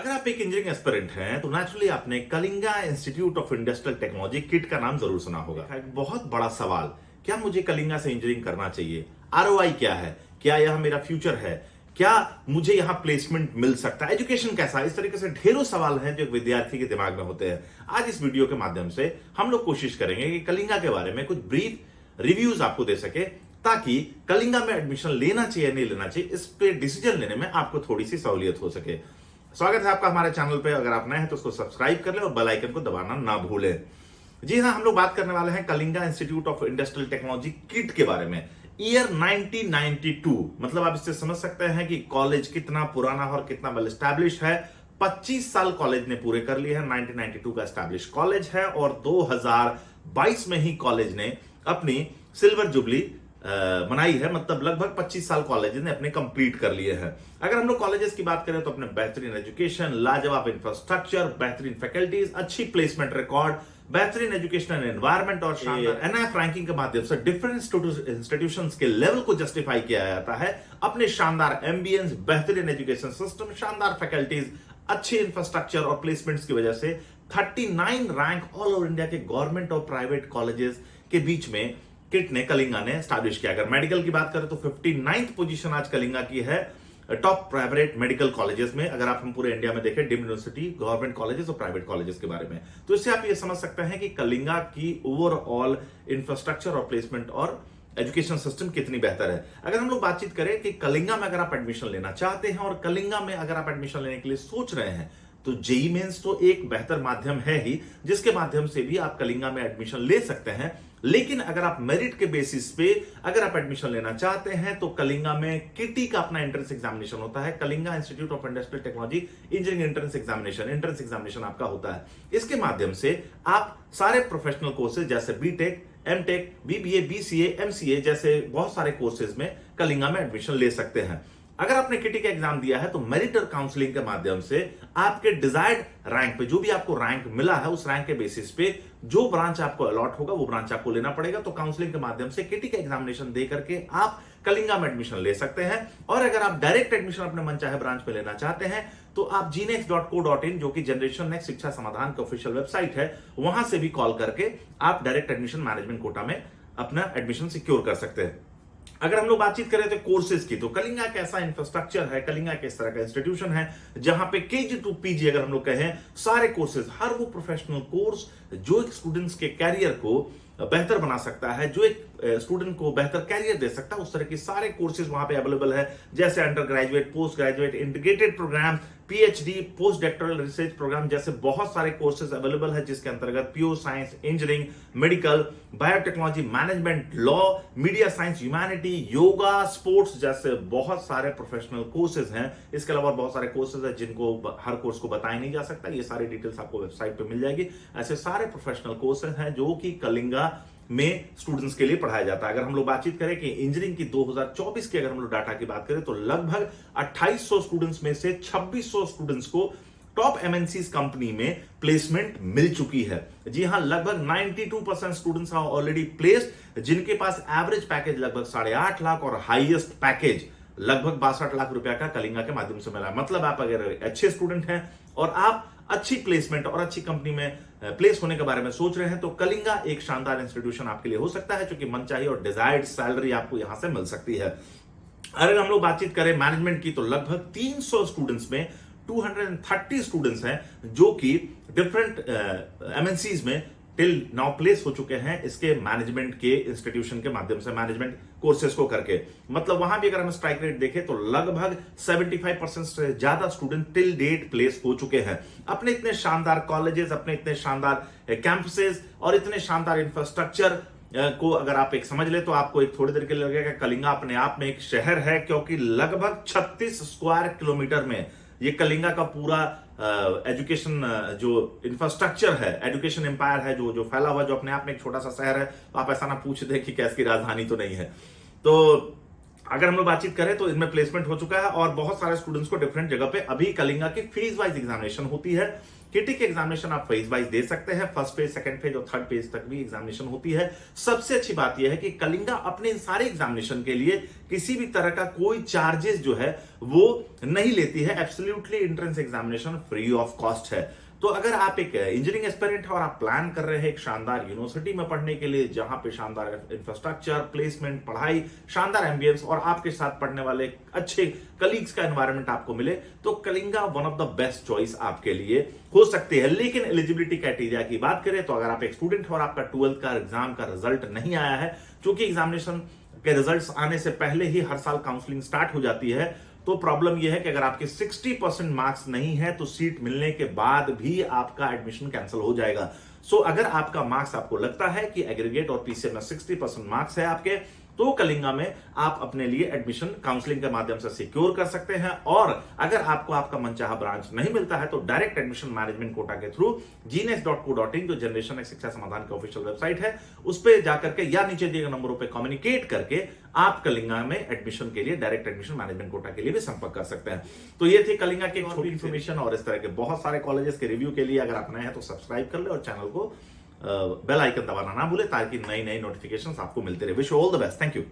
अगर आप एक इंजीनियरिंग एस्पिरेंट हैं तो नेचुरली आपने Kalinga institute of industrial technology kit का नाम जरूर सुना होगा। एक बहुत बड़ा सवाल, क्या मुझे कलिंगा से इंजीनियरिंग करना चाहिए? आरओआई क्या है? क्या यह मेरा फ्यूचर है? क्या मुझे यहां प्लेसमेंट मिल सकता है? एजुकेशन कैसा है? इस तरीके से ढेरों सवाल हैं जो एक विद्यार्थी के दिमाग में होते हैं। आज इस वीडियो के माध्यम से हम लोग कोशिश करेंगे कि कलिंगा के बारे में कुछ ब्रीफ रिव्यूज आपको दे सके, ताकि कलिंगा में एडमिशन लेना चाहिए नहीं लेना चाहिए इस पे डिसीजन लेने में आपको थोड़ी सी सहूलियत हो सके। स्वागत है आपका हमारे चैनल पे। अगर आप नए हैं तो उसको सब्सक्राइब कर लें और बेल आइकन को दबाना ना भूलें। जी हाँ, हम लोग बात करने वाले हैं Kalinga institute of industrial technology kit के बारे में। ईयर 1992, मतलब आप इससे समझ सकते हैं कि कॉलेज कितना पुराना और कितना वेल एस्टैब्लिश है। 25 साल कॉलेज ने पूरे कर लिए हैं। 1992 का एस्टैब्लिश कॉलेज है और 2022 में ही कॉलेज ने अपनी सिल्वर जुबली मनाई है। मतलब लगभग 25 साल कॉलेज ने अपने कंप्लीट कर लिए हैं। अगर हम लोग कॉलेजेस की बात करें तो अपने बेहतरीन एजुकेशन, लाजवाब इंफ्रास्ट्रक्चर, बेहतरीन फैकल्टीज, अच्छी प्लेसमेंट रिकॉर्ड, बेहतरीन एजुकेशनल एनवायरनमेंट और एनआईएफ रैंकिंग के माध्यम से डिफरेंट इंस्टीट्यूशंस के लेवल को जस्टिफाई किया जाता है। अपने शानदार एम्बियंस, बेहतरीन एजुकेशन सिस्टम, शानदार फैकल्टीज, अच्छे इंफ्रास्ट्रक्चर और प्लेसमेंट्स की वजह से 39 रैंक ऑल ओवर इंडिया के गवर्नमेंट और प्राइवेट कॉलेजेस के बीच में किट ने कलिंगा ने स्टैब्लिश किया। अगर मेडिकल की बात करें तो 59th पोजीशन आज कलिंगा की है टॉप प्राइवेट मेडिकल कॉलेजेस में। अगर आप हम पूरे इंडिया में देखें डीम्ड यूनिवर्सिटी, गवर्नमेंट कॉलेजेस और प्राइवेट कॉलेजेस के बारे में, तो इससे आप ये समझ सकते हैं कि कलिंगा की ओवरऑल इंफ्रास्ट्रक्चर और प्लेसमेंट और एजुकेशन सिस्टम कितनी बेहतर है। अगर हम लोग बातचीत करें कि कलिंगा में अगर आप एडमिशन लेना चाहते हैं और कलिंगा में अगर आप एडमिशन लेने के लिए सोच रहे हैं तो जेईई मेंस तो एक बेहतर माध्यम है ही, जिसके माध्यम से भी आप कलिंगा में एडमिशन ले सकते हैं। लेकिन अगर आप मेरिट के बेसिस पे अगर आप एडमिशन लेना चाहते हैं तो कलिंगा में किटी का अपना एंट्रेंस एग्जामिनेशन होता है। Kalinga institute of industrial technology engineering entrance examination आपका होता है। इसके माध्यम से आप सारे प्रोफेशनल कोर्सेज जैसे BTech, MTech, BBA, BCA, MCA जैसे बहुत सारे कोर्सेज में कलिंगा में एडमिशन ले सकते हैं। अगर आपने किटी का एग्जाम दिया है तो मेरिट और काउंसलिंग के माध्यम से आपके डिजायर्ड रैंक पे, जो भी आपको रैंक मिला है उस रैंक के बेसिस पे जो ब्रांच आपको अलॉट होगा वो ब्रांच आपको लेना पड़ेगा। तो काउंसलिंग के माध्यम से किटी का एग्जामिनेशन दे करके आप कलिंगा में एडमिशन ले सकते हैं। और अगर आप डायरेक्ट एडमिशन अपने मनचाहे ब्रांच में लेना चाहते हैं तो आप gnext.co.in, जो कि जनरेशन नेक्स्ट शिक्षा समाधान का ऑफिशियल वेबसाइट है, वहां से भी कॉल करके आप डायरेक्ट एडमिशन मैनेजमेंट कोटा में अपना एडमिशन सिक्योर कर सकते हैं। अगर हम लोग बातचीत करें तो कोर्सेज की, तो कलिंगा कैसा इंफ्रास्ट्रक्चर है, कलिंगा किस तरह का इंस्टीट्यूशन है जहां पे केजी टू पीजी अगर हम लोग कहें सारे कोर्सेज, हर वो प्रोफेशनल कोर्स जो एक स्टूडेंट्स के कैरियर को बेहतर बना सकता है, जो एक स्टूडेंट को बेहतर कैरियर दे सकता है, उस तरह के सारे कोर्सेज वहां पे अवेलेबल है। जैसे under graduate, post graduate, integrated programme, PhD, post doctoral research programme जैसे बहुत सारे कोर्सेज अवेलेबल है, जिसके अंतर्गत pure science, engineering, medical, biotechnology, management, law, media science, humanity, yoga, sports जैसे बहुत सारे प्रोफेशनल कोर्सेज हैं। इसके अलावा बहुत सारे कोर्सेज हैं जिनको हर कोर्स को बताया नहीं जा सकता। ये सारी डिटेल्स आपको वेबसाइट पे मिल जाएगी। ऐसे सारे प्रोफेशनल कोर्सेज हैं जो कि कलिंगा में स्टूडेंट्स के लिए पढ़ाया जाता है। अगर हम लोग बातचीत करें कि इंजीनियरिंग की 2024 की अगर हम लोग डाटा की बात करें तो लगभग 2800 स्टूडेंट्स में से 2600 स्टूडेंट्स को टॉप एमएनसीज कंपनी में प्लेसमेंट मिल चुकी है। जी हां, लगभग 92% स्टूडेंट्स आर ऑलरेडी प्लेस्ड, जिनके पास एवरेज पैकेज लगभग 8.5 लाख और हाईएस्ट पैकेज लगभग 62 लाख रुपया का कलिंगा के माध्यम से मिला है। मतलब आप अगर अच्छे स्टूडेंट हैं और आप अच्छी प्लेसमेंट और अच्छी कंपनी में प्लेस होने के बारे में सोच रहे हैं तो कलिंगा एक शानदार इंस्टीट्यूशन आपके लिए हो सकता है, क्योंकि मनचाही और डिजायर्ड सैलरी आपको यहां से मिल सकती है। अगर हम लोग बातचीत करें मैनेजमेंट की तो लगभग 300 स्टूडेंट्स में 230 स्टूडेंट्स हैं जो कि डिफरेंट एमएनसीज में टिल नाउ प्लेस हो चुके हैं इसके मैनेजमेंट के इंस्टीट्यूशन के माध्यम से, मैनेजमेंट कोर्सेज को करके। मतलब वहां भी अगर हम स्ट्राइक रेट देखें तो लगभग 75% से ज्यादा स्टूडेंट टिल डेट प्लेस हो चुके हैं। अपने इतने शानदार कॉलेजेस, अपने इतने शानदार कैंपसेस और इतने शानदार इंफ्रास्ट्रक्चर को अगर आप एक समझ ले तो आपको एक थोड़ी देर के लिए लगेगा कलिंगा अपने आप में एक शहर है, क्योंकि लगभग 36 स्क्वायर किलोमीटर में ये कलिंगा का पूरा एजुकेशन जो इंफ्रास्ट्रक्चर है, एजुकेशन एम्पायर है जो फैला हुआ, जो अपने आप में एक छोटा सा शहर है। तो आप ऐसा ना पूछ दे कि कैस की राजधानी तो नहीं है। तो अगर हम लोग बातचीत करें तो इनमें प्लेसमेंट हो चुका है और बहुत सारे स्टूडेंट्स को डिफरेंट जगह पे अभी कलिंगा की फेज वाइज एग्जामिनेशन होती है केटी के एग्जामिनेशन आप फेज वाइज दे सकते हैं, फर्स्ट फेज, सेकंड फेज और थर्ड फेज तक भी एग्जामिनेशन होती है। सबसे अच्छी बात यह है कि कलिंगा अपने इन सारे एग्जामिनेशन के लिए किसी भी तरह का कोई चार्जेस जो है वो नहीं लेती है। Absolutely entrance examination free of cost है। तो अगर आप एक इंजीनियरिंग एस्पिरेंट है और आप प्लान कर रहे हैं एक शानदार यूनिवर्सिटी में पढ़ने के लिए, जहां पे शानदार इंफ्रास्ट्रक्चर, प्लेसमेंट, पढ़ाई, शानदार एम्बियंस और आपके साथ पढ़ने वाले अच्छे कलीग्स का एनवायरनमेंट आपको मिले, तो Kalinga one of the best choice आपके लिए हो सकती है। लेकिन एलिजिबिलिटी क्राइटेरिया की बात करें तो अगर आप एक स्टूडेंट हो और आपका 12th का एग्जाम का रिजल्ट नहीं आया है, क्योंकि एग्जामिनेशन के रिजल्ट्स आने से पहले ही हर साल काउंसलिंग स्टार्ट हो जाती है, तो प्रॉब्लम यह है कि अगर आपके 60% मार्क्स नहीं है तो सीट मिलने के बाद भी आपका एडमिशन कैंसिल हो जाएगा। सो अगर आपका मार्क्स, आपको लगता है कि एग्रीगेट और पीसीएम में 60% मार्क्स है आपके, तो कलिंगा में आप अपने लिए एडमिशन काउंसलिंग के माध्यम से सिक्योर कर सकते हैं। और अगर आपको आपका मनचाहा ब्रांच नहीं मिलता है तो डायरेक्ट एडमिशन मैनेजमेंट कोटा के थ्रू gnext.co.in, जो जनरेशन नेक्स्ट शिक्षा समाधान की ऑफिशियल वेबसाइट है, उस पर जाकर के या नीचे दिए गए नंबरों पर कम्युनिकेट करके आप कलिंगा में एडमिशन के लिए, डायरेक्ट एडमिशन मैनेजमेंट कोटा के लिए भी संपर्क कर सकते हैं। तो ये थी कलिंगा की छोटी इन्फॉर्मेशन, और इस तरह के बहुत सारे कॉलेजेस के रिव्यू के लिए अगर आप नए हैं तो सब्सक्राइब कर ले और चैनल को बेल आइकन दबाना ना भूले, ताकि नई नई नोटिफिकेशंस आपको मिलते रहे। Wish you all the best. Thank you.